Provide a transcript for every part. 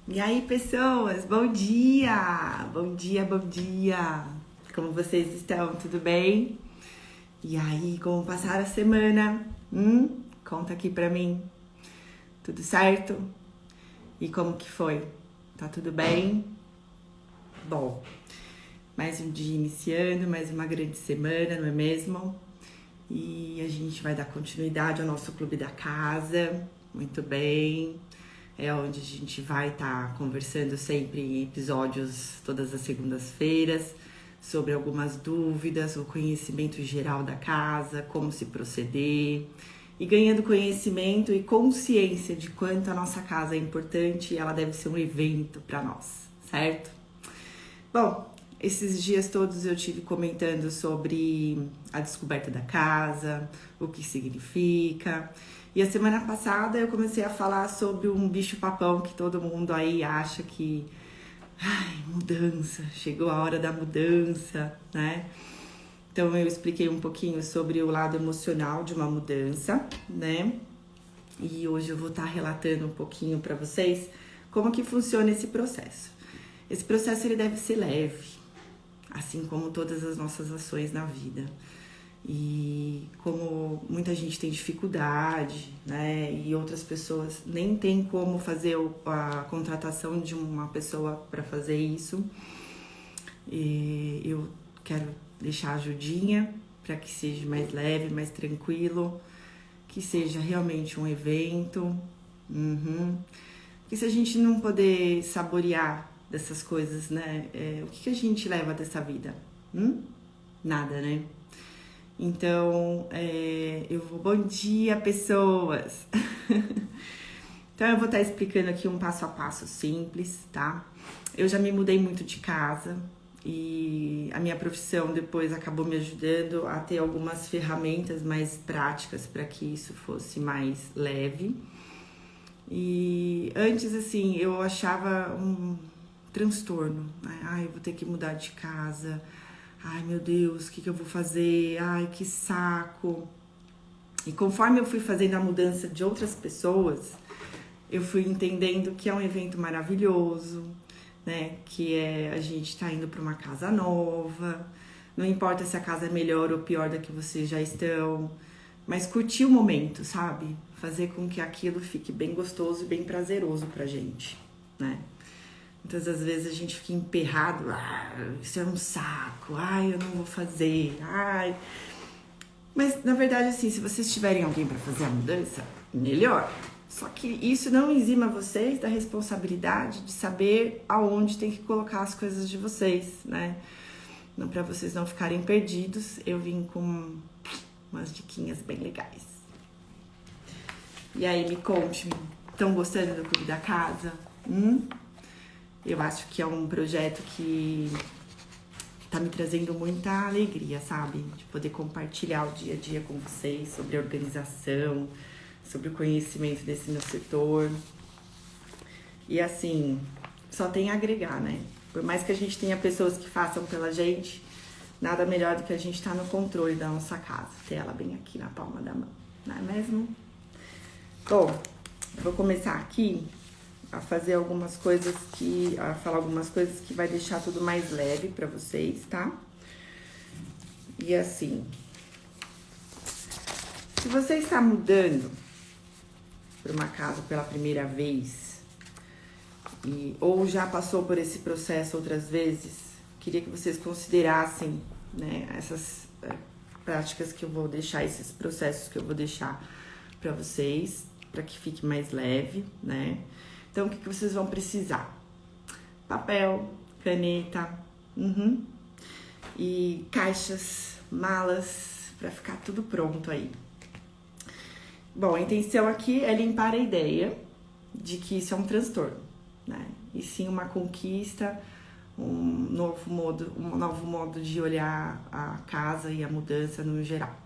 E aí, pessoas, bom dia! Bom dia, bom dia! Como vocês estão? Tudo bem? E aí, como passaram a semana? Conta aqui pra mim. Tudo certo? E como que foi? Tá tudo bem? Bom, mais um dia iniciando, mais uma grande semana, não é mesmo? E a gente vai dar continuidade ao nosso Clube da Casa. Muito bem. É onde a gente vai estar conversando sempre em episódios todas as segundas-feiras sobre algumas dúvidas, o conhecimento geral da casa, como se proceder e ganhando conhecimento e consciência de quanto a nossa casa é importante e ela deve ser um evento para nós, certo? Bom, esses dias todos eu tive comentando sobre a descoberta da casa, o que significa. E a semana passada eu comecei a falar sobre um bicho-papão que todo mundo aí acha que... Ai, mudança, chegou a hora da mudança, né? Então eu expliquei um pouquinho sobre o lado emocional de uma mudança, né? E hoje eu vou estar relatando um pouquinho para vocês como que funciona esse processo. Esse processo ele deve ser leve, assim como todas as nossas ações na vida. E como muita gente tem dificuldade, né, e outras pessoas nem tem como fazer a contratação de uma pessoa para fazer isso, e eu quero deixar a ajudinha para que seja mais leve, mais tranquilo, que seja realmente um evento. Porque se a gente não poder saborear dessas coisas, né, o que a gente leva dessa vida? Nada, né? Então, bom dia, pessoas! Então, eu vou estar explicando aqui um passo a passo simples, tá? Eu já me mudei muito de casa e a minha profissão depois acabou me ajudando a ter algumas ferramentas mais práticas para que isso fosse mais leve. E antes, assim, eu achava um transtorno, né? Ai, eu vou ter que mudar de casa. Ai, meu Deus, o que eu vou fazer? Ai, que saco. E conforme eu fui fazendo a mudança de outras pessoas, eu fui entendendo que é um evento maravilhoso, né? Que a gente tá indo para uma casa nova. Não importa se a casa é melhor ou pior da que vocês já estão, mas curtir o momento, sabe? Fazer com que aquilo fique bem gostoso e bem prazeroso pra gente, né? Muitas das vezes a gente fica emperrado, isso é um saco, eu não vou fazer, Mas, na verdade, assim, se vocês tiverem alguém para fazer a mudança, melhor. Só que isso não exima vocês da responsabilidade de saber aonde tem que colocar as coisas de vocês, né? Não, para vocês não ficarem perdidos, eu vim com umas diquinhas bem legais. E aí, me conte, estão gostando do Clube da Casa? Eu acho que é um projeto que tá me trazendo muita alegria, sabe? De poder compartilhar o dia a dia com vocês sobre a organização, sobre o conhecimento desse meu setor. E assim, só tem a agregar, né? Por mais que a gente tenha pessoas que façam pela gente, nada melhor do que a gente estar no controle da nossa casa, ter ela bem aqui na palma da mão, não é mesmo? Bom, eu vou começar aqui a fazer algumas coisas a falar algumas coisas que vai deixar tudo mais leve pra vocês, tá? E assim, se você está mudando para uma casa pela primeira vez, ou já passou por esse processo outras vezes, queria que vocês considerassem, né, essas práticas que eu vou deixar, esses processos que eu vou deixar pra vocês, para que fique mais leve, né? Então, o que vocês vão precisar? Papel, caneta, e caixas, malas, para ficar tudo pronto aí. Bom, a intenção aqui é limpar a ideia de que isso é um transtorno, né? E sim uma conquista, um novo modo de olhar a casa e a mudança no geral.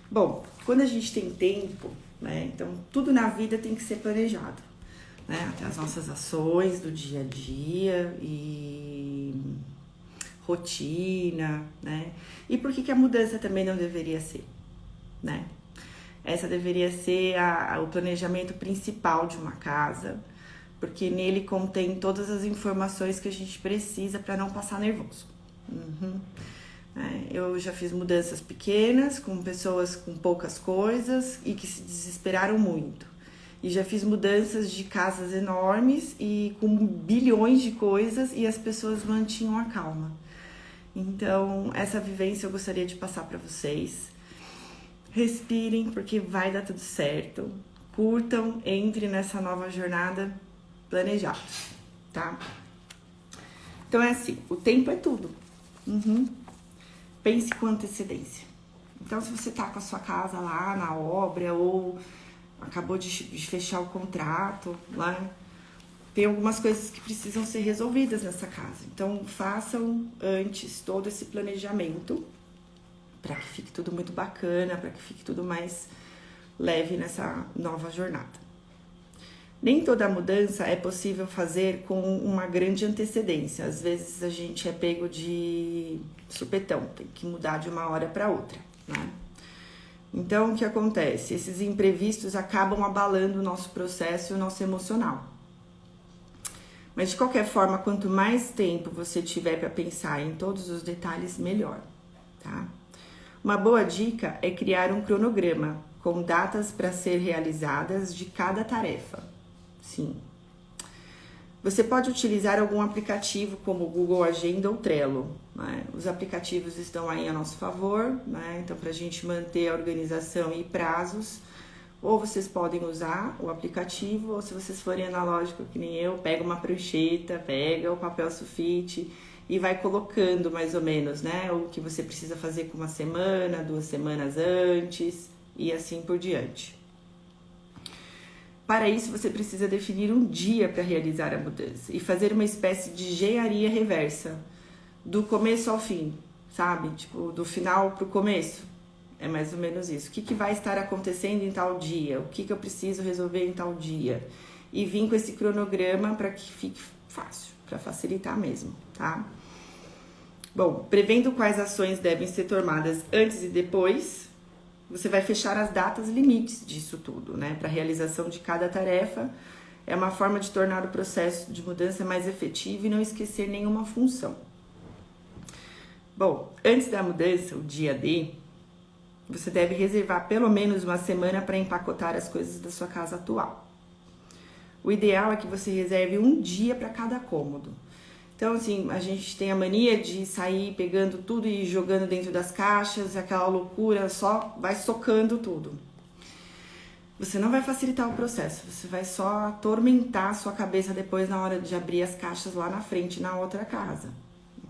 Bom, quando a gente tem tempo, né? Então, tudo na vida tem que ser planejado, né? Até as nossas ações do dia a dia e rotina, né? E por que a mudança também não deveria ser, né? Essa deveria ser o planejamento principal de uma casa, porque nele contém todas as informações que a gente precisa para não passar nervoso. Eu já fiz mudanças pequenas com pessoas com poucas coisas e que se desesperaram muito. E já fiz mudanças de casas enormes e com bilhões de coisas e as pessoas mantinham a calma. Então, essa vivência eu gostaria de passar para vocês. Respirem, porque vai dar tudo certo. Curtam, entrem nessa nova jornada planejados, tá? Então é assim, o tempo é tudo. Pense com antecedência. Então, se você tá com a sua casa lá na obra ou acabou de fechar o contrato, lá, tem algumas coisas que precisam ser resolvidas nessa casa. Então, façam antes todo esse planejamento para que fique tudo muito bacana, para que fique tudo mais leve nessa nova jornada. Nem toda mudança é possível fazer com uma grande antecedência. Às vezes a gente é pego de supetão, tem que mudar de uma hora para outra, né? Então, o que acontece? Esses imprevistos acabam abalando o nosso processo e o nosso emocional. Mas, de qualquer forma, quanto mais tempo você tiver para pensar em todos os detalhes, melhor, tá? Uma boa dica é criar um cronograma com datas para ser realizadas de cada tarefa. Sim. Você pode utilizar algum aplicativo como o Google Agenda ou Trello, né? Os aplicativos estão aí a nosso favor, né? Então, para a gente manter a organização e prazos, ou vocês podem usar o aplicativo, ou se vocês forem analógico que nem eu, pega uma prancheta, pega o papel sulfite e vai colocando mais ou menos, né? O que você precisa fazer com uma semana, 2 semanas antes e assim por diante. Para isso, você precisa definir um dia para realizar a mudança e fazer uma espécie de engenharia reversa, do começo ao fim, sabe? Tipo, do final para o começo. É mais ou menos isso. O que vai estar acontecendo em tal dia? O que eu preciso resolver em tal dia? E vim com esse cronograma para que fique fácil, para facilitar mesmo, tá? Bom, prevendo quais ações devem ser tomadas antes e depois, você vai fechar as datas limites disso tudo, né? Para a realização de cada tarefa, é uma forma de tornar o processo de mudança mais efetivo e não esquecer nenhuma função. Bom, antes da mudança, o dia D, você deve reservar pelo menos uma semana para empacotar as coisas da sua casa atual. O ideal é que você reserve um dia para cada cômodo. Então, assim, a gente tem a mania de sair pegando tudo e jogando dentro das caixas, aquela loucura, só vai socando tudo. Você não vai facilitar o processo, você vai só atormentar a sua cabeça depois na hora de abrir as caixas lá na frente, na outra casa.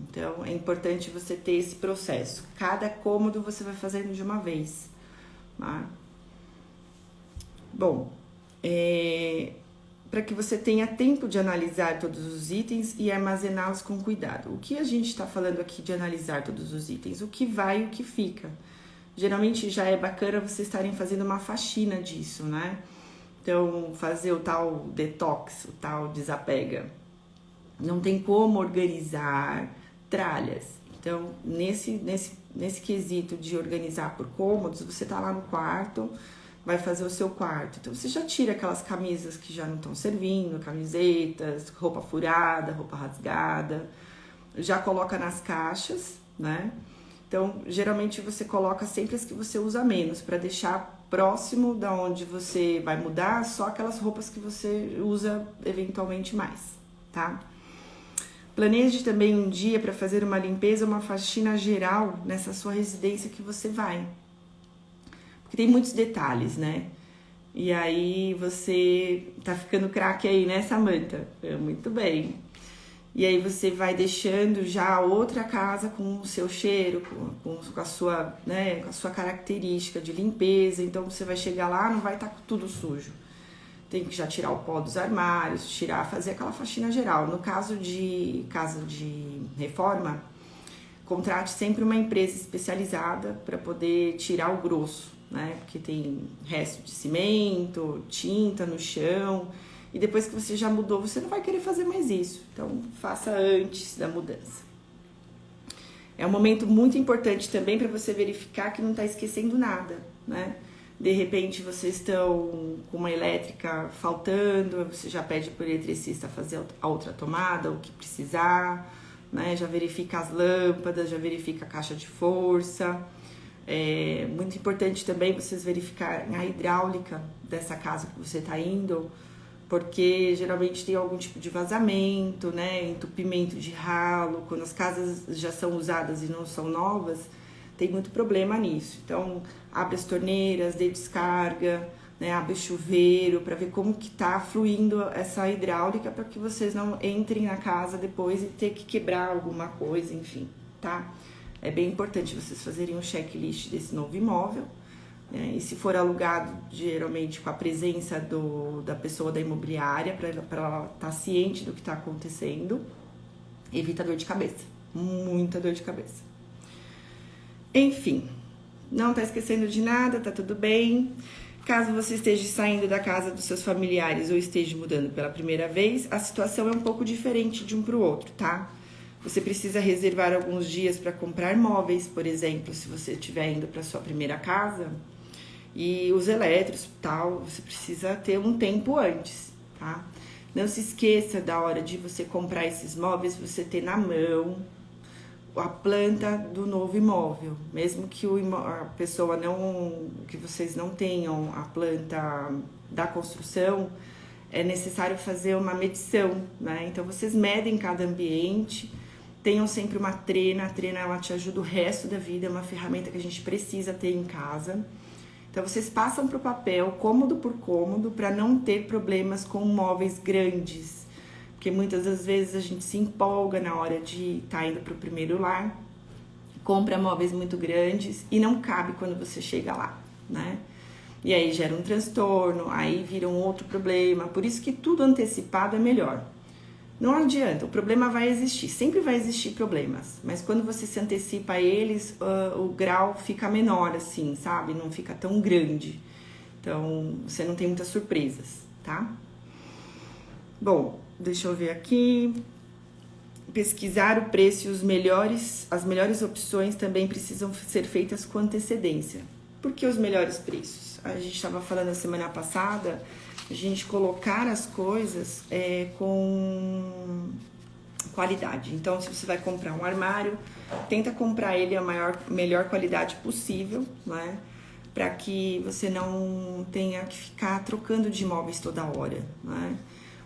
Então, é importante você ter esse processo. Cada cômodo você vai fazendo de uma vez, tá? Bom, para que você tenha tempo de analisar todos os itens e armazená-los com cuidado. O que a gente está falando aqui de analisar todos os itens? O que vai e o que fica. Geralmente já é bacana vocês estarem fazendo uma faxina disso, né? Então, fazer o tal detox, o tal desapega. Não tem como organizar tralhas. Então, nesse quesito de organizar por cômodos, você tá lá no quarto, vai fazer o seu quarto. Então, você já tira aquelas camisas que já não estão servindo, camisetas, roupa furada, roupa rasgada, já coloca nas caixas, né? Então, geralmente você coloca sempre as que você usa menos, para deixar próximo da onde você vai mudar só aquelas roupas que você usa eventualmente mais, tá? Planeje também um dia para fazer uma limpeza, uma faxina geral nessa sua residência que você vai. Porque tem muitos detalhes, né? E aí você tá ficando craque aí, né, Samantha? Muito bem. E aí você vai deixando já outra casa com o seu cheiro, com a sua, né, com a sua característica de limpeza. Então você vai chegar lá, não vai estar tudo sujo. Tem que já tirar o pó dos armários, fazer aquela faxina geral. No caso de reforma, contrate sempre uma empresa especializada para poder tirar o grosso, né? Porque tem resto de cimento, tinta no chão. E depois que você já mudou, você não vai querer fazer mais isso. Então, faça antes da mudança. É um momento muito importante também para você verificar que não está esquecendo nada, né? De repente vocês estão com uma elétrica faltando, você já pede para o eletricista fazer a outra tomada, o que precisar, né? Já verifica as lâmpadas, já verifica a caixa de força. É muito importante também vocês verificarem a hidráulica dessa casa que você está indo, porque geralmente tem algum tipo de vazamento, né? Entupimento de ralo. Quando as casas já são usadas e não são novas, tem muito problema nisso. Então, abre as torneiras, dê descarga, né? Abre o chuveiro para ver como que tá fluindo essa hidráulica, para que vocês não entrem na casa depois e ter que quebrar alguma coisa, enfim, tá? É bem importante vocês fazerem um checklist desse novo imóvel, né? E se for alugado, geralmente com a presença da pessoa da imobiliária, para ela estar ciente do que está acontecendo, evita dor de cabeça, muita dor de cabeça. Enfim, não tá esquecendo de nada, tá tudo bem. Caso você esteja saindo da casa dos seus familiares ou esteja mudando pela primeira vez, a situação é um pouco diferente de um para o outro, tá? Você precisa reservar alguns dias para comprar móveis, por exemplo, se você estiver indo para sua primeira casa. E os elétricos, tal, você precisa ter um tempo antes, tá? Não se esqueça da hora de você comprar esses móveis, você ter na mão a planta do novo imóvel, mesmo que a pessoa não, que vocês não tenham a planta da construção, é necessário fazer uma medição, né? Então vocês medem cada ambiente, tenham sempre uma trena, a trena ela te ajuda o resto da vida, é uma ferramenta que a gente precisa ter em casa. Então vocês passam para o papel, cômodo por cômodo, para não ter problemas com móveis grandes. Porque muitas das vezes a gente se empolga na hora de estar indo para o primeiro lar, compra móveis muito grandes e não cabe quando você chega lá, né? E aí gera um transtorno, aí vira um outro problema. Por isso que tudo antecipado é melhor. Não adianta, o problema vai existir, sempre vai existir problemas. Mas quando você se antecipa a eles, o grau fica menor, assim, sabe? Não fica tão grande. Então, você não tem muitas surpresas, tá? Bom, deixa eu ver aqui. Pesquisar o preço e as melhores opções também precisam ser feitas com antecedência. Por que os melhores preços? A gente estava falando na semana passada, a gente colocar as coisas com qualidade. Então, se você vai comprar um armário, tenta comprar ele a melhor qualidade possível, né? Para que você não tenha que ficar trocando de imóveis toda hora, né?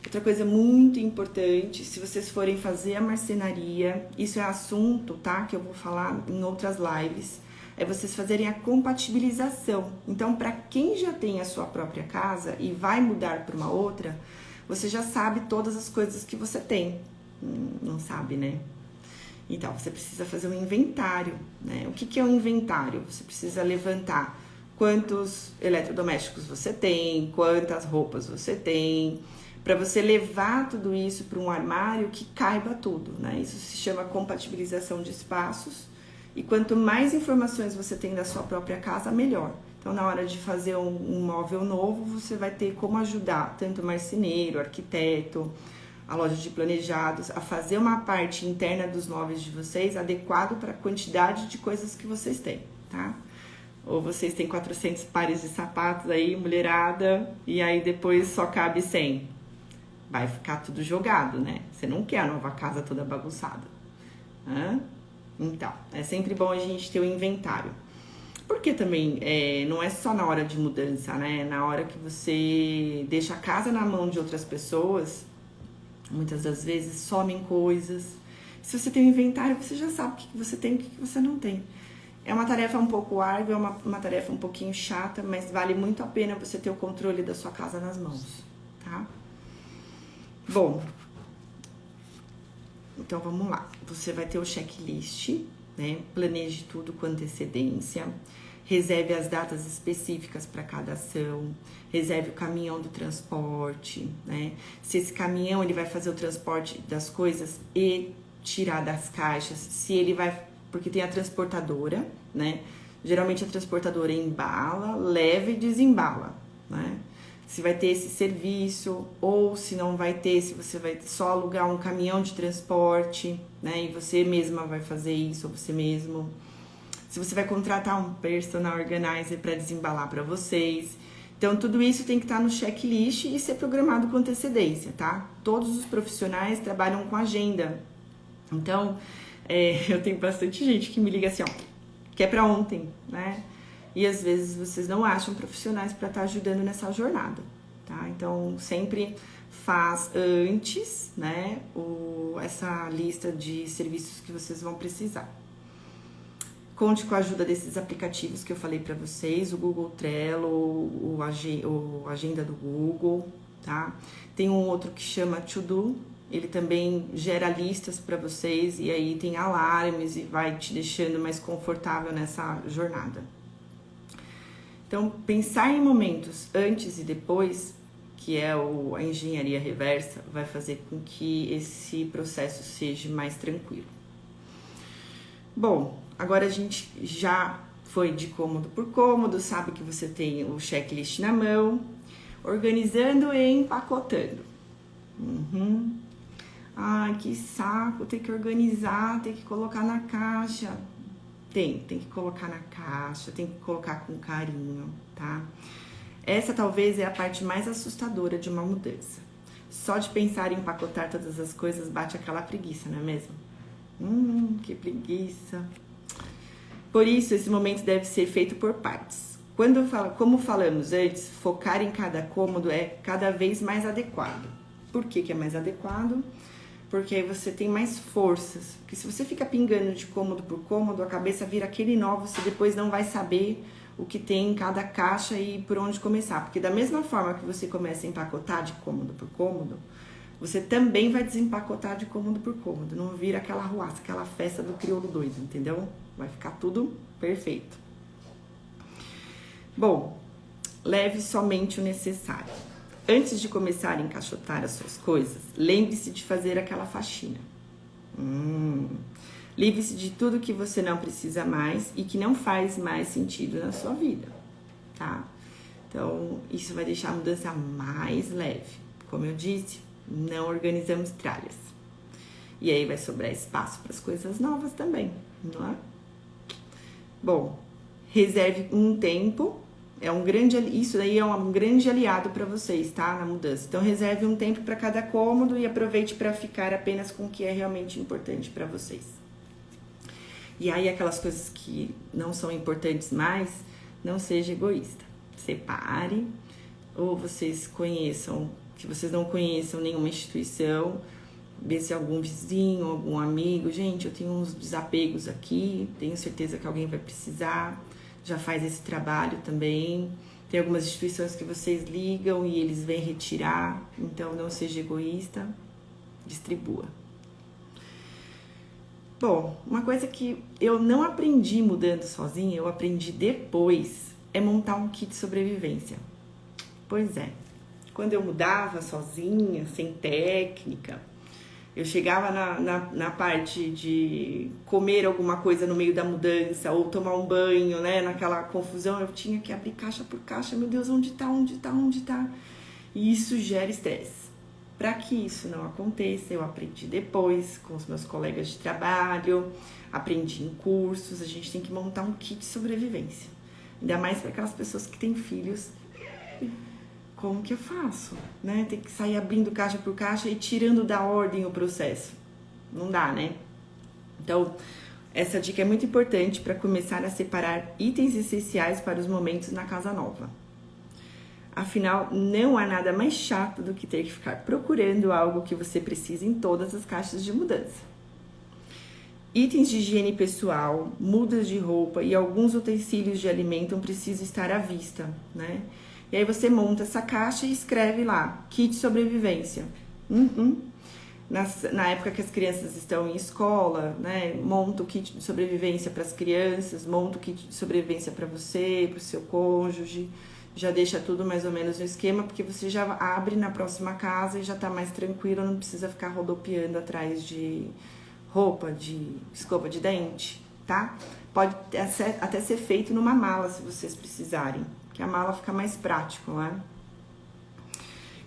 Outra coisa muito importante, se vocês forem fazer a marcenaria, isso é assunto, tá? Que eu vou falar em outras lives, é vocês fazerem a compatibilização. Então, para quem já tem a sua própria casa e vai mudar para uma outra, você já sabe todas as coisas que você tem. Não sabe, né? Então, você precisa fazer um inventário, né? O que é um inventário? Você precisa levantar quantos eletrodomésticos você tem, quantas roupas você tem, para você levar tudo isso para um armário que caiba tudo, né? Isso se chama compatibilização de espaços. E quanto mais informações você tem da sua própria casa, melhor. Então, na hora de fazer um móvel novo, você vai ter como ajudar tanto o marceneiro, arquiteto, a loja de planejados, a fazer uma parte interna dos móveis de vocês adequado para a quantidade de coisas que vocês têm, tá? Ou vocês têm 400 pares de sapatos aí, mulherada, e aí depois só cabe 100. Vai ficar tudo jogado, né? Você não quer a nova casa toda bagunçada. Então, é sempre bom a gente ter o inventário. Porque também não é só na hora de mudança, né? Na hora que você deixa a casa na mão de outras pessoas, muitas das vezes somem coisas. Se você tem um inventário, você já sabe o que você tem e o que você não tem. É uma tarefa um pouco árdua, é uma tarefa um pouquinho chata, mas vale muito a pena você ter o controle da sua casa nas mãos, tá? Bom, então vamos lá. Você vai ter o checklist, né? Planeje tudo com antecedência, reserve as datas específicas para cada ação, reserve o caminhão do transporte, né? Se esse caminhão ele vai fazer o transporte das coisas e tirar das caixas, se ele vai, porque tem a transportadora, né? Geralmente a transportadora embala, leva e desembala, né? Se vai ter esse serviço, ou se não vai ter, se você vai só alugar um caminhão de transporte, né? E você mesma vai fazer isso, ou você mesmo. se você vai contratar um personal organizer para desembalar para vocês. Então, tudo isso tem que estar no checklist e ser programado com antecedência, tá? Todos os profissionais trabalham com agenda. Então, eu tenho bastante gente que me liga assim, ó, que é para ontem, né? E às vezes vocês não acham profissionais para estar ajudando nessa jornada, tá? Então, sempre faz antes, né, essa lista de serviços que vocês vão precisar. Conte com a ajuda desses aplicativos que eu falei para vocês, o Google Trello, o Agenda do Google, tá? Tem um outro que chama To Do, ele também gera listas para vocês e aí tem alarmes e vai te deixando mais confortável nessa jornada. Então, pensar em momentos antes e depois, que é a engenharia reversa, vai fazer com que esse processo seja mais tranquilo. Bom, agora a gente já foi de cômodo por cômodo, sabe que você tem o checklist na mão, organizando e empacotando. Ai, que saco, tem que organizar, tem que colocar na caixa. Tem que colocar na caixa, tem que colocar com carinho, tá? Essa talvez é a parte mais assustadora de uma mudança. Só de pensar em empacotar todas as coisas bate aquela preguiça, não é mesmo? Que preguiça. Por isso, esse momento deve ser feito por partes. Como falamos antes, focar em cada cômodo é cada vez mais adequado. Por que é mais adequado? Porque aí você tem mais forças. Porque se você fica pingando de cômodo por cômodo, a cabeça vira aquele nó, você depois não vai saber o que tem em cada caixa e por onde começar. Porque da mesma forma que você começa a empacotar de cômodo por cômodo, você também vai desempacotar de cômodo por cômodo. Não vira aquela arruaça, aquela festa do crioulo doido, entendeu? Vai ficar tudo perfeito. Bom, leve somente o necessário. Antes de começar a encaixotar as suas coisas, lembre-se de fazer aquela faxina. Livre-se de tudo que você não precisa mais e que não faz mais sentido na sua vida, tá? Então, isso vai deixar a mudança mais leve. Como eu disse, não organizamos tralhas. E aí vai sobrar espaço para as coisas novas também, não é? Bom, reserve um tempo. Isso daí é um grande aliado para vocês, tá? Na mudança. Então, reserve um tempo para cada cômodo e aproveite para ficar apenas com o que é realmente importante para vocês. E aí, aquelas coisas que não são importantes mais, não seja egoísta. Separe, ou vocês conheçam, que vocês não conheçam nenhuma instituição, ver se algum vizinho, algum amigo. Gente, eu tenho uns desapegos aqui, tenho certeza que alguém vai precisar. Já faz esse trabalho também. Tem algumas instituições que vocês ligam e eles vêm retirar. Então, não seja egoísta, distribua. Bom, uma coisa que eu não aprendi mudando sozinha, eu aprendi depois, é montar um kit de sobrevivência. Pois é, quando eu mudava sozinha, sem técnica, eu chegava na parte de comer alguma coisa no meio da mudança ou tomar um banho, né? Naquela confusão, eu tinha que abrir caixa por caixa. Meu Deus, onde tá? E isso gera estresse. Para que isso não aconteça, eu aprendi depois com os meus colegas de trabalho, aprendi em cursos. A gente tem que montar um kit de sobrevivência. Ainda mais para aquelas pessoas que têm filhos. Como que eu faço, né? Tem que sair abrindo caixa por caixa e tirando da ordem o processo. Não dá, né? Então, essa dica é muito importante para começar a separar itens essenciais para os momentos na casa nova. Afinal, não há nada mais chato do que ter que ficar procurando algo que você precisa em todas as caixas de mudança. Itens de higiene pessoal, mudas de roupa e alguns utensílios de alimento precisam estar à vista, né? E aí você monta essa caixa e escreve lá, kit sobrevivência. Na época que as crianças estão em escola, né, monta o kit de sobrevivência para as crianças, monta o kit de sobrevivência para você, para o seu cônjuge. Já deixa tudo mais ou menos no esquema, porque você já abre na próxima casa e já tá mais tranquilo, não precisa ficar rodopiando atrás de roupa, de escova de dente, tá? Pode até ser feito numa mala, se vocês precisarem, que a mala fica mais prático, né?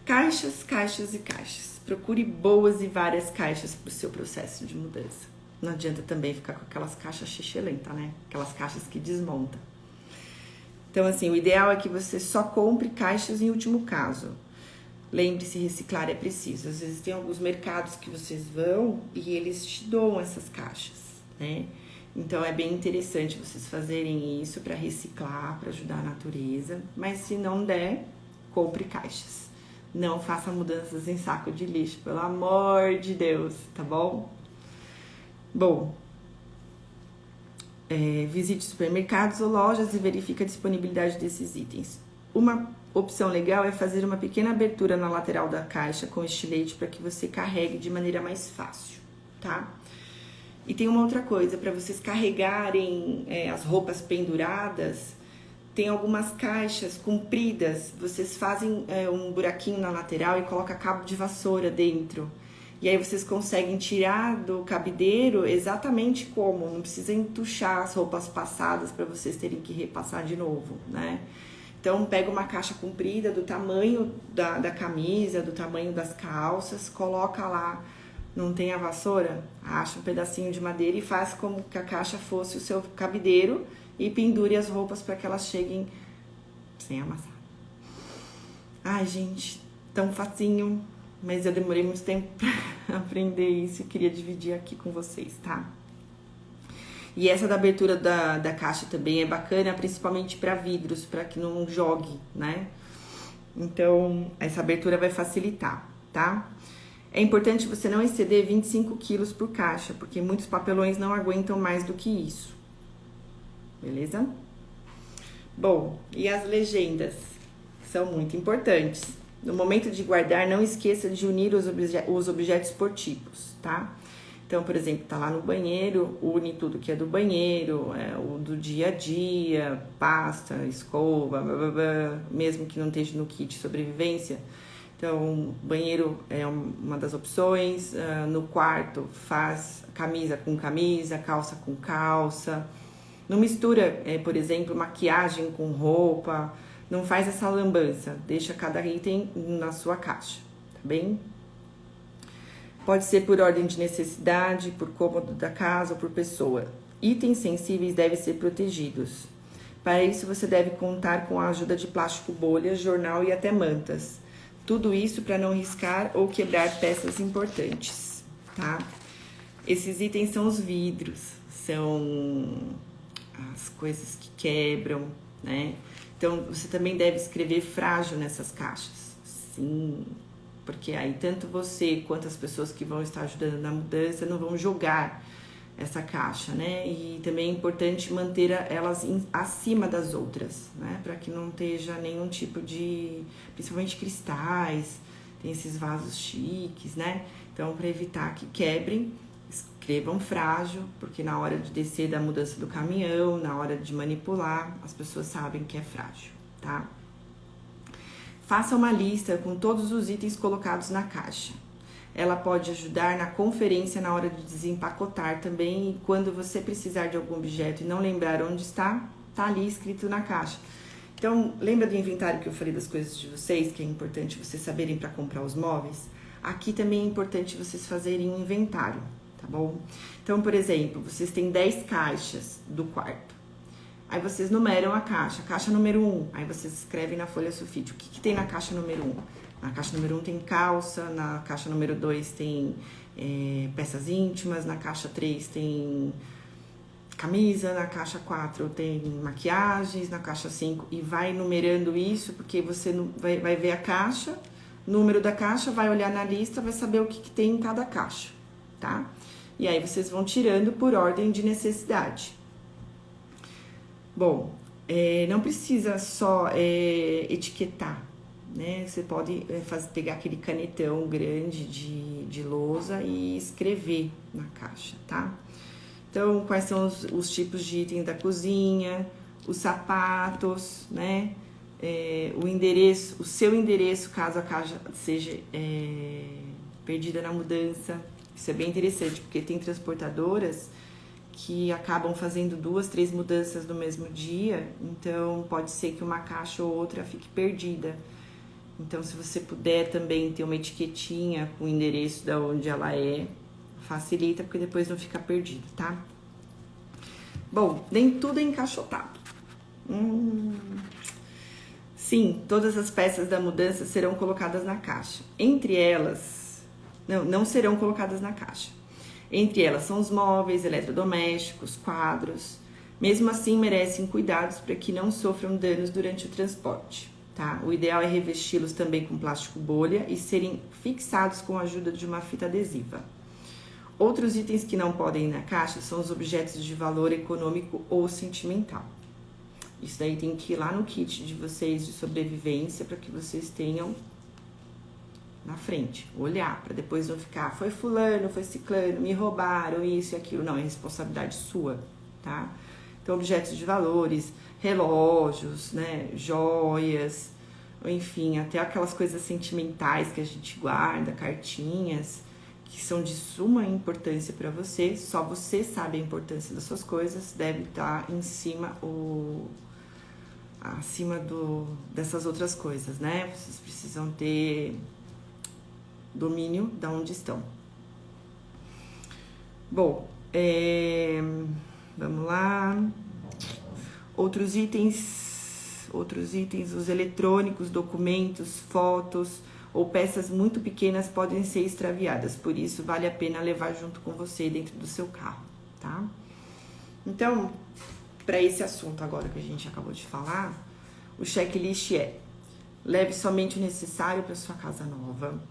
Caixas, caixas e caixas. Procure boas e várias caixas para o seu processo de mudança. Não adianta também ficar com aquelas caixas xixelenta, né? Aquelas caixas que desmontam. Então, assim, o ideal é que você só compre caixas em último caso. Lembre-se, reciclar é preciso. Às vezes tem alguns mercados que vocês vão e eles te dão essas caixas, né? Então, é bem interessante vocês fazerem isso para reciclar, para ajudar a natureza. Mas se não der, compre caixas. Não faça mudanças em saco de lixo, pelo amor de Deus, tá bom? Bom, visite supermercados ou lojas e verifique a disponibilidade desses itens. Uma opção legal é fazer uma pequena abertura na lateral da caixa com estilete para que você carregue de maneira mais fácil, tá? E tem uma outra coisa, para vocês carregarem as roupas penduradas, tem algumas caixas compridas, vocês fazem um buraquinho na lateral e colocam cabo de vassoura dentro. E aí vocês conseguem tirar do cabideiro exatamente como, não precisa entuchar as roupas passadas para vocês terem que repassar de novo, né? Então pega uma caixa comprida do tamanho da camisa, do tamanho das calças, coloca lá, não tem a vassoura? Acha um pedacinho de madeira e faz como que a caixa fosse o seu cabideiro e pendure as roupas para que elas cheguem sem amassar. Ai, gente, tão facinho. Mas eu demorei muito tempo pra aprender isso e queria dividir aqui com vocês, tá? E essa da abertura da caixa também é bacana, principalmente para vidros, para que não jogue, né? Então, essa abertura vai facilitar, tá? É importante você não exceder 25 quilos por caixa, porque muitos papelões não aguentam mais do que isso. Beleza? Bom, e as legendas são muito importantes. No momento de guardar, não esqueça de unir os objetos por tipos, tá? Então, por exemplo, tá lá no banheiro, une tudo que é do banheiro, o do dia a dia, pasta, escova, blá, blá, blá, mesmo que não esteja no kit sobrevivência. Então, banheiro é uma das opções. No quarto, faz camisa com camisa, calça com calça. Não mistura, por exemplo, maquiagem com roupa. Não faz essa lambança, deixa cada item na sua caixa, tá bem? Pode ser por ordem de necessidade, por cômodo da casa ou por pessoa. Itens sensíveis devem ser protegidos. Para isso, você deve contar com a ajuda de plástico bolha, jornal e até mantas. Tudo isso para não riscar ou quebrar peças importantes, tá? Esses itens são os vidros, são as coisas que quebram, né? Então, você também deve escrever frágil nessas caixas. Sim, porque aí tanto você quanto as pessoas que vão estar ajudando na mudança não vão jogar essa caixa, né? E também é importante manter elas acima das outras, né? Para que não esteja nenhum tipo de... Principalmente cristais, tem esses vasos chiques, né? Então, para evitar que quebrem, escrevam frágil, porque na hora de descer da mudança do caminhão, na hora de manipular, as pessoas sabem que é frágil, tá? Faça uma lista com todos os itens colocados na caixa. Ela pode ajudar na conferência na hora de desempacotar também, e quando você precisar de algum objeto e não lembrar onde está, tá ali escrito na caixa. Então, lembra do inventário que eu falei das coisas de vocês, que é importante vocês saberem para comprar os móveis? Aqui também é importante vocês fazerem um inventário, tá bom? Então, por exemplo, vocês têm 10 caixas do quarto. Aí vocês numeram a caixa número 1. Aí vocês escrevem na folha sulfite o que tem na caixa número 1. Na caixa número 1 tem calça, na caixa número 2 tem peças íntimas, na caixa 3 tem camisa, na caixa 4 tem maquiagens, na caixa 5... E vai numerando isso, porque você vai ver a caixa, número da caixa, vai olhar na lista, vai saber o que tem em cada caixa, tá? E aí vocês vão tirando por ordem de necessidade. Bom, não precisa só etiquetar, né? Você pode pegar aquele canetão grande de lousa e escrever na caixa, tá? Então, quais são os tipos de itens da cozinha, os sapatos, né? O seu endereço, caso a caixa seja perdida na mudança. Isso é bem interessante, porque tem transportadoras que acabam fazendo 2, 3 mudanças no mesmo dia, então pode ser que uma caixa ou outra fique perdida. Então, se você puder também ter uma etiquetinha com o endereço de onde ela Facilita, porque depois não fica perdido, tá? Bom, nem tudo é encaixotado. Sim, todas as peças da mudança serão colocadas na caixa. Entre elas, não serão colocadas na caixa. Entre elas são os móveis, eletrodomésticos, quadros. Mesmo assim, merecem cuidados para que não sofram danos durante o transporte, tá? O ideal é revesti-los também com plástico bolha e serem fixados com a ajuda de uma fita adesiva. Outros itens que não podem ir na caixa são os objetos de valor econômico ou sentimental. Isso daí tem que ir lá no kit de vocês de sobrevivência para que vocês tenham na frente, olhar, para depois não ficar, foi fulano, foi ciclano, me roubaram, isso e aquilo. Não, é responsabilidade sua, tá? Então, objetos de valores, relógios, né, joias, enfim, até aquelas coisas sentimentais que a gente guarda, cartinhas, que são de suma importância para você, só você sabe a importância das suas coisas, deve estar acima dessas outras coisas, né? Vocês precisam ter domínio de onde estão. Bom, vamos lá. Outros itens, os eletrônicos, documentos, fotos ou peças muito pequenas podem ser extraviadas, por isso vale a pena levar junto com você dentro do seu carro, tá? Então, para esse assunto agora que a gente acabou de falar, o checklist é: leve somente o necessário para sua casa nova,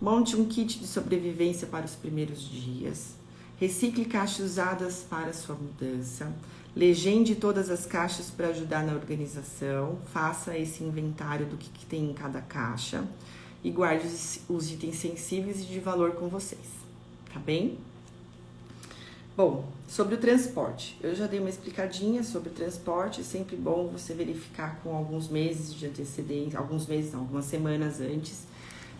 monte um kit de sobrevivência para os primeiros dias, recicle caixas usadas para sua mudança, legende todas as caixas para ajudar na organização, faça esse inventário do que tem em cada caixa e guarde os itens sensíveis e de valor com vocês, tá bem? Bom, sobre o transporte, eu já dei uma explicadinha sobre o transporte, é sempre bom você verificar com alguns meses de antecedência, algumas semanas antes,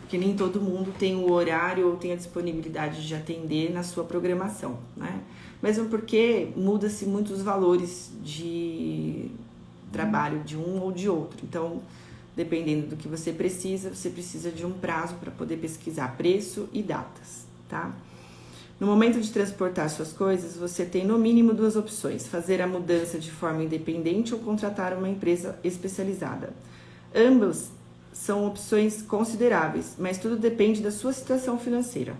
porque nem todo mundo tem o horário ou tem a disponibilidade de atender na sua programação, né? Mesmo porque muda-se muito os valores de trabalho de um ou de outro, então, dependendo do que você precisa de um prazo para poder pesquisar preço e datas, tá? No momento de transportar suas coisas, você tem no mínimo duas opções: fazer a mudança de forma independente ou contratar uma empresa especializada. Ambas são opções consideráveis, mas tudo depende da sua situação financeira.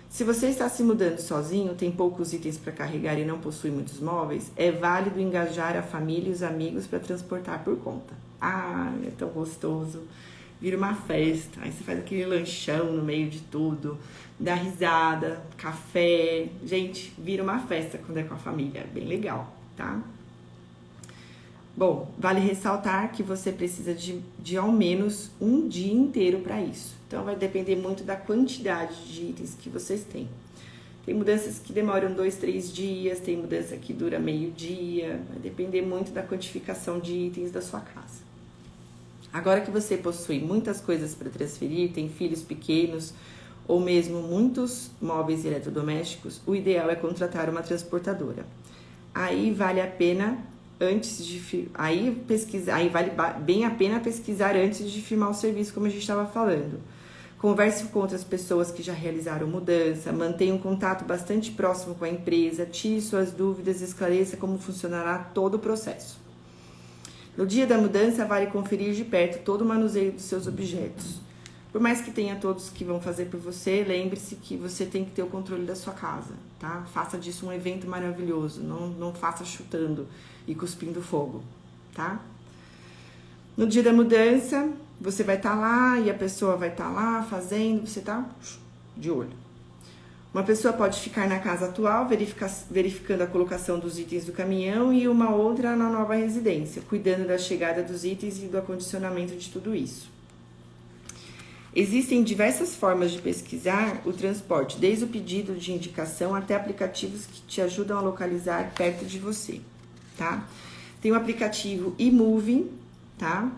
Se você está se mudando sozinho, tem poucos itens para carregar e não possui muitos móveis, é válido engajar a família e os amigos para transportar por conta. Ah, é tão gostoso. Vira uma festa, aí você faz aquele lanchão no meio de tudo, dá risada, café. Gente, vira uma festa quando é com a família, é bem legal, tá? Bom, vale ressaltar que você precisa de ao menos um dia inteiro para isso. Então, vai depender muito da quantidade de itens que vocês têm. Tem mudanças que demoram 2, 3 dias, tem mudança que dura meio dia, vai depender muito da quantificação de itens da sua casa. Agora que você possui muitas coisas para transferir, tem filhos pequenos ou mesmo muitos móveis eletrodomésticos, o ideal é contratar uma transportadora. Aí vale bem a pena pesquisar antes de firmar o serviço, como a gente estava falando. Converse com outras pessoas que já realizaram mudança, mantenha um contato bastante próximo com a empresa, tire suas dúvidas e esclareça como funcionará todo o processo. No dia da mudança, vale conferir de perto todo o manuseio dos seus objetos. Por mais que tenha todos que vão fazer por você, lembre-se que você tem que ter o controle da sua casa, tá? Faça disso um evento maravilhoso, não faça chutando e cuspindo fogo, tá? No dia da mudança, você vai estar lá e a pessoa vai estar lá fazendo, você tá de olho. Uma pessoa pode ficar na casa atual, verificando a colocação dos itens do caminhão, e uma outra na nova residência, cuidando da chegada dos itens e do acondicionamento de tudo isso. Existem diversas formas de pesquisar o transporte, desde o pedido de indicação até aplicativos que te ajudam a localizar perto de você, tá? Tem o aplicativo eMoving, tá?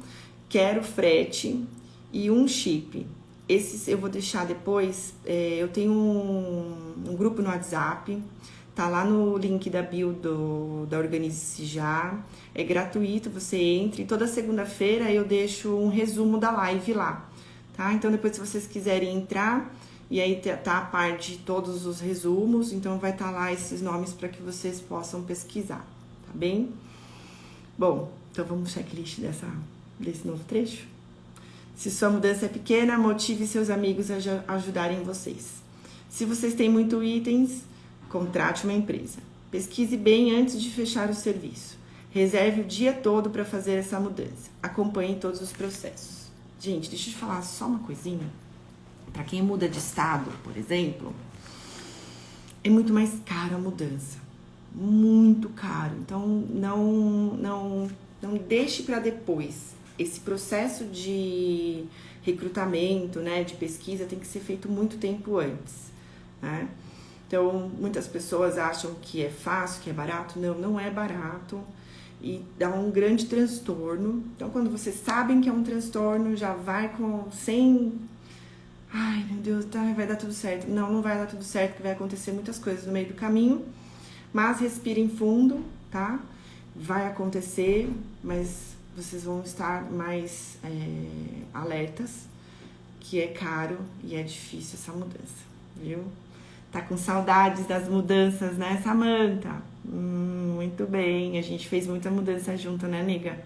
Quero Frete e um Chip. Esses eu vou deixar depois. Eu tenho um grupo no WhatsApp, tá lá no link da bio da Organize-se Já. É gratuito, você entra. E toda segunda-feira eu deixo um resumo da live lá, tá? Então depois, se vocês quiserem entrar E aí tá a par de todos os resumos, então vai estar lá esses nomes para que vocês possam pesquisar, tá bem? Bom, então vamos pro checklist desse novo trecho. Se sua mudança é pequena, motive seus amigos a ajudarem vocês. Se vocês têm muitos itens, contrate uma empresa. Pesquise bem antes de fechar o serviço. Reserve o dia todo para fazer essa mudança. Acompanhe todos os processos. Gente, deixa eu te falar só uma coisinha. Para quem muda de estado, por exemplo, é muito mais caro a mudança. Muito caro. Então, não deixe para depois. Esse processo de recrutamento, né, de pesquisa, tem que ser feito muito tempo antes, né? Então, muitas pessoas acham que é fácil, que é barato. Não, não é barato e dá um grande transtorno. Então, quando vocês sabem que é um transtorno, já vai sem... Ai, meu Deus, tá, vai dar tudo certo. Não, não vai dar tudo certo, porque vai acontecer muitas coisas no meio do caminho. Mas respirem fundo, tá? Vai acontecer, mas vocês vão estar mais alertas, que é caro e é difícil essa mudança, viu? Tá com saudades das mudanças, né, Samantha? Muito bem, a gente fez muita mudança junto, né, amiga?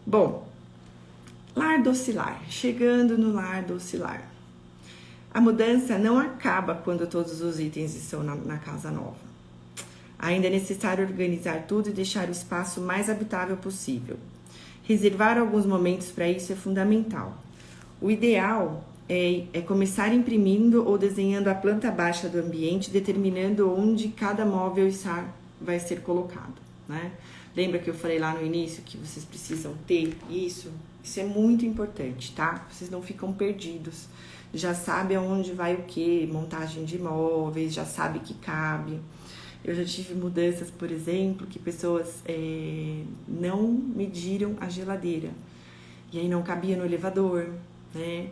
Bom, lar docilar. Chegando no lar docilar. A mudança não acaba quando todos os itens estão na casa nova. Ainda é necessário organizar tudo e deixar o espaço mais habitável possível. Reservar alguns momentos para isso é fundamental. O ideal é começar imprimindo ou desenhando a planta baixa do ambiente, determinando onde cada móvel vai ser colocado, né? Lembra que eu falei lá no início que vocês precisam ter isso? Isso é muito importante, tá? Vocês não ficam perdidos. Já sabe aonde vai o que, montagem de móveis, já sabe que cabe. Eu já tive mudanças, por exemplo, que pessoas não mediram a geladeira. E aí não cabia no elevador, né?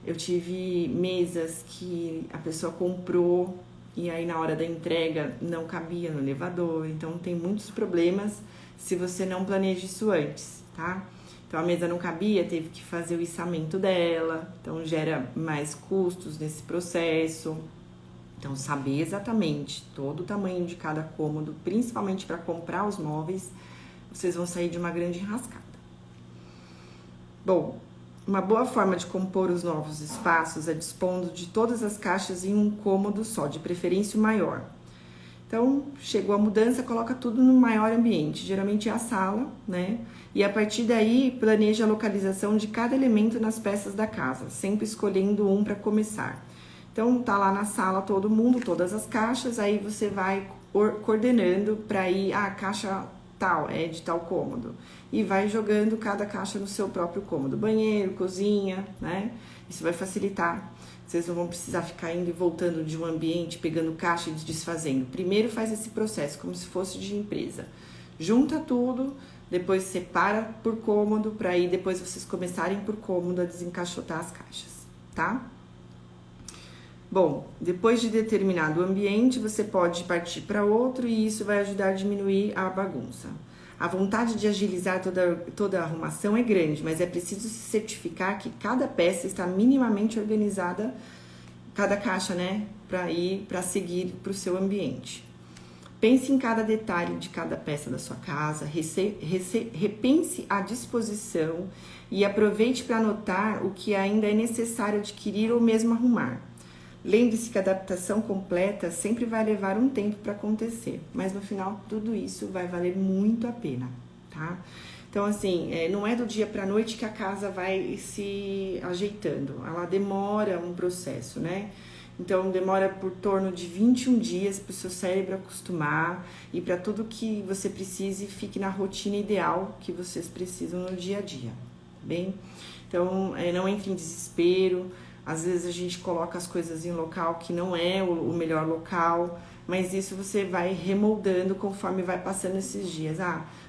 Eu tive mesas que a pessoa comprou e aí na hora da entrega não cabia no elevador. Então tem muitos problemas se você não planeja isso antes, tá? Então a mesa não cabia, teve que fazer o içamento dela, então gera mais custos nesse processo. Então saber exatamente todo o tamanho de cada cômodo, principalmente para comprar os móveis, vocês vão sair de uma grande enrascada. Bom, uma boa forma de compor os novos espaços é dispondo de todas as caixas em um cômodo só, de preferência o maior. Então, chegou a mudança, coloca tudo no maior ambiente, geralmente é a sala, né? E a partir daí, planeja a localização de cada elemento nas peças da casa, sempre escolhendo um para começar. Então, tá lá na sala todo mundo, todas as caixas, aí você vai coordenando para ir, a caixa tal, é de tal cômodo. E vai jogando cada caixa no seu próprio cômodo, banheiro, cozinha, né? Isso vai facilitar. Vocês não vão precisar ficar indo e voltando de um ambiente, pegando caixa e desfazendo. Primeiro faz esse processo, como se fosse de empresa. Junta tudo, depois separa por cômodo, para aí depois vocês começarem por cômodo a desencaixotar as caixas, tá? Bom, depois de determinado ambiente, você pode partir para outro e isso vai ajudar a diminuir a bagunça. A vontade de agilizar toda a arrumação é grande, mas é preciso se certificar que cada peça está minimamente organizada, cada caixa, né, para seguir para o seu ambiente. Pense em cada detalhe de cada peça da sua casa, repense a disposição e aproveite para anotar o que ainda é necessário adquirir ou mesmo arrumar. Lembre-se que a adaptação completa sempre vai levar um tempo para acontecer, mas no final tudo isso vai valer muito a pena, tá? Então, assim, não é do dia para a noite que a casa vai se ajeitando, ela demora um processo, né? Então, demora por torno de 21 dias para o seu cérebro acostumar e para tudo que você precise fique na rotina ideal que vocês precisam no dia a dia, bem? Então, não entre em desespero. Às vezes a gente coloca as coisas em local que não é o melhor local, mas isso você vai remoldando conforme vai passando esses dias.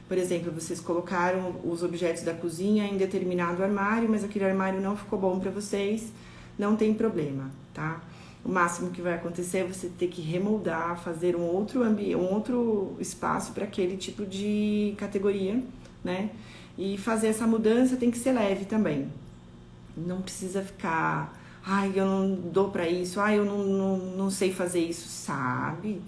Por exemplo, vocês colocaram os objetos da cozinha em determinado armário, mas aquele armário não ficou bom para vocês, não tem problema, tá? O máximo que vai acontecer é você ter que remoldar, fazer um outro espaço para aquele tipo de categoria, né? E fazer essa mudança tem que ser leve também. Não precisa ficar ai, eu não dou pra isso, ai, eu não sei fazer isso, sabe?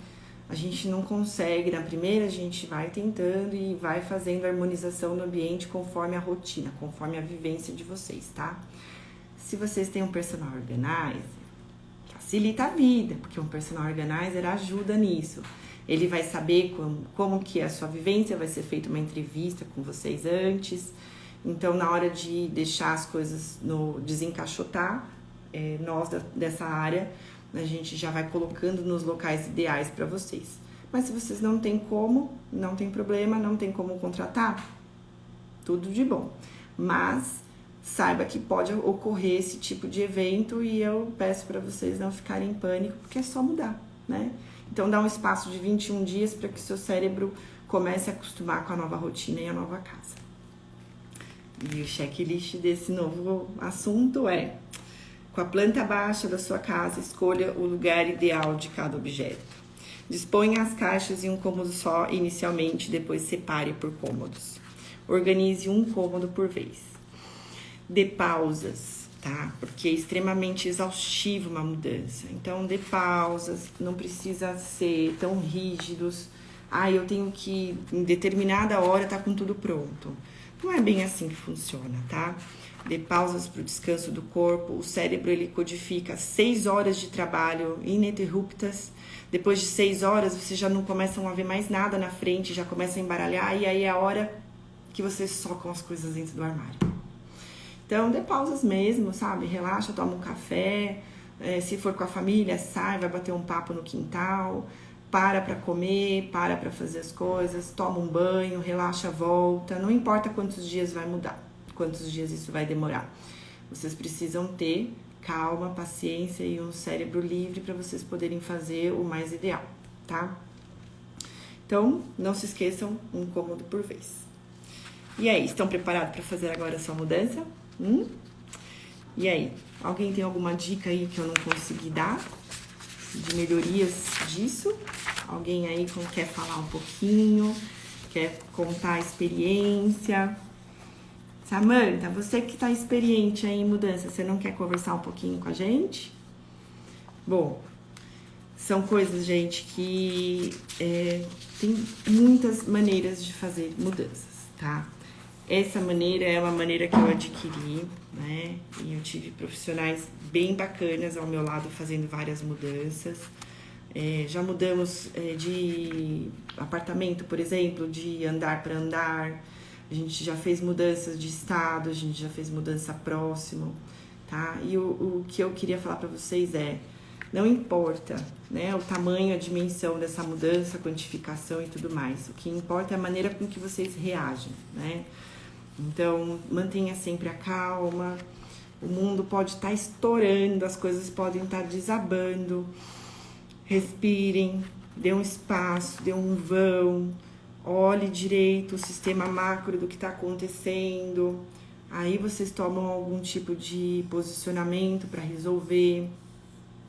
A gente não consegue, na primeira a gente vai tentando e vai fazendo a harmonização no ambiente conforme a rotina, conforme a vivência de vocês, tá? Se vocês têm um personal organizer, facilita a vida, porque um personal organizer ajuda nisso. Ele vai saber como que é a sua vivência, vai ser feita uma entrevista com vocês antes. Então, na hora de deixar as coisas desencaixotar, nós dessa área, a gente já vai colocando nos locais ideais para vocês. Mas se vocês não tem como, não tem problema, não tem como contratar, tudo de bom. Mas saiba que pode ocorrer esse tipo de evento e eu peço para vocês não ficarem em pânico, porque é só mudar, né? Então dá um espaço de 21 dias para que seu cérebro comece a acostumar com a nova rotina e a nova casa. E o checklist desse novo assunto é: com a planta baixa da sua casa, escolha o lugar ideal de cada objeto. Disponha as caixas em um cômodo só inicialmente, depois separe por cômodos. Organize um cômodo por vez. Dê pausas, tá? Porque é extremamente exaustivo uma mudança. Então, dê pausas, não precisa ser tão rígidos. Eu tenho que, em determinada hora, tá com tudo pronto. Não é bem assim que funciona, tá? Dê pausas para o descanso do corpo. O cérebro, ele codifica 6 horas de trabalho ininterruptas. Depois de 6 horas, vocês já não começam a ver mais nada na frente, já começam a embaralhar, e aí é a hora que vocês socam as coisas dentro do armário. Então, dê pausas mesmo, sabe? Relaxa, toma um café. Se for com a família, sai, vai bater um papo no quintal. Para comer, para fazer as coisas, toma um banho, relaxa, volta. Não importa quantos dias vai mudar, quantos dias isso vai demorar. Vocês precisam ter calma, paciência e um cérebro livre para vocês poderem fazer o mais ideal, tá? Então, não se esqueçam, um cômodo por vez. E aí, estão preparados para fazer agora a sua mudança? E aí, alguém tem alguma dica aí que eu não consegui dar? De melhorias disso? Alguém aí quer falar um pouquinho? Quer contar a experiência? Samantha, você que tá experiente aí em mudança, você não quer conversar um pouquinho com a gente? Bom, são coisas, gente, que tem muitas maneiras de fazer mudanças, tá? Essa maneira é uma maneira que eu adquiri, né? E eu tive profissionais bem bacanas ao meu lado fazendo várias mudanças. Já mudamos de apartamento, por exemplo, de andar para andar. A gente já fez mudanças de estado, a gente já fez mudança próximo, tá? E o que eu queria falar para vocês não importa, né, o tamanho, a dimensão dessa mudança, a quantificação e tudo mais. O que importa é a maneira com que vocês reagem, né? Então, mantenha sempre a calma. O mundo pode estar estourando, as coisas podem estar desabando. Respirem, dê um espaço, dê um vão. Olhe direito o sistema macro do que está acontecendo. Aí vocês tomam algum tipo de posicionamento para resolver.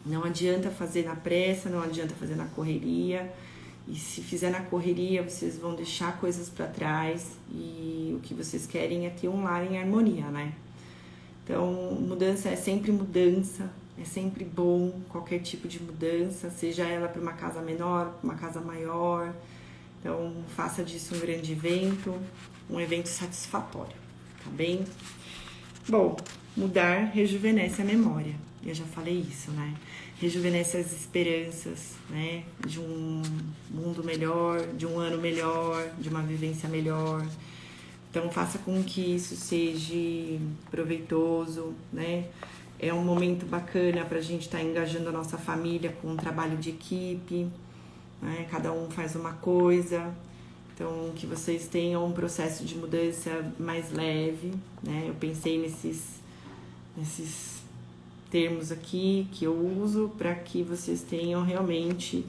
Não adianta fazer na pressa, não adianta fazer na correria. E se fizer na correria, vocês vão deixar coisas para trás. E o que vocês querem é ter um lar em harmonia, né? Então, mudança é sempre mudança. É sempre bom qualquer tipo de mudança, seja ela para uma casa menor, para uma casa maior. Então, faça disso um grande evento, um evento satisfatório, tá bem? Bom, mudar rejuvenesce a memória. Eu já falei isso, né? Rejuvenesce as esperanças, né? De um mundo melhor, de um ano melhor, de uma vivência melhor. Então, faça com que isso seja proveitoso, né? É um momento bacana para a gente estar engajando a nossa família com um trabalho de equipe, né? Cada um faz uma coisa. Então, que vocês tenham um processo de mudança mais leve, né? Eu pensei nesses termos aqui que eu uso para que vocês tenham realmente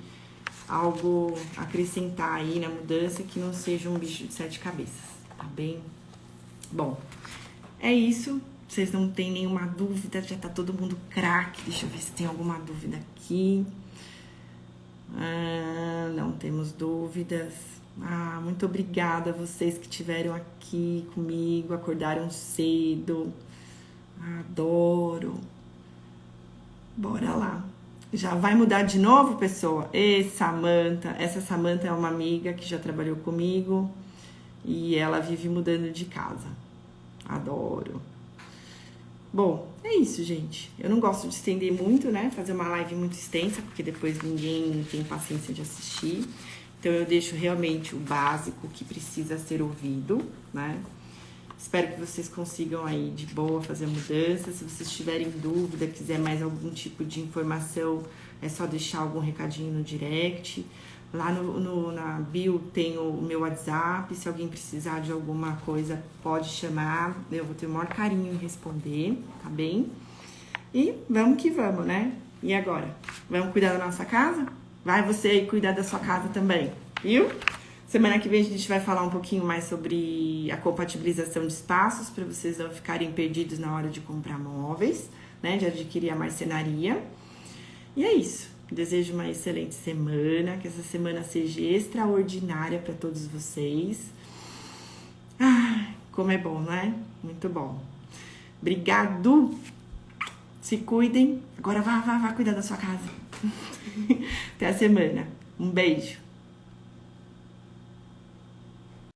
algo a acrescentar aí na mudança que não seja um bicho de 7 cabeças, tá bem? Bom, é isso. Vocês não têm nenhuma dúvida, já tá todo mundo craque. Deixa eu ver se tem alguma dúvida aqui. Não temos dúvidas. Muito obrigada a vocês que estiveram aqui comigo, acordaram cedo. Adoro. Bora lá. Já vai mudar de novo, pessoa? Samantha. Essa Samantha é uma amiga que já trabalhou comigo e ela vive mudando de casa. Adoro. Bom, é isso, gente. Eu não gosto de estender muito, né? Fazer uma live muito extensa, porque depois ninguém tem paciência de assistir. Então eu deixo realmente o básico que precisa ser ouvido, né? Espero que vocês consigam aí de boa fazer a mudança. Se vocês tiverem dúvida, quiser mais algum tipo de informação, é só deixar algum recadinho no direct. Lá na bio tem o meu WhatsApp. Se alguém precisar de alguma coisa, pode chamar. Eu vou ter o maior carinho em responder, tá bem? E vamos que vamos, né? E agora? Vamos cuidar da nossa casa? Vai você aí cuidar da sua casa também, viu? Semana que vem a gente vai falar um pouquinho mais sobre a compatibilização de espaços, para vocês não ficarem perdidos na hora de comprar móveis, né? De adquirir a marcenaria. E é isso. Desejo uma excelente semana, que essa semana seja extraordinária para todos vocês. Ah, como é bom, né? Muito bom. Obrigado. Se cuidem. Agora vá cuidar da sua casa. Até a semana. Um beijo.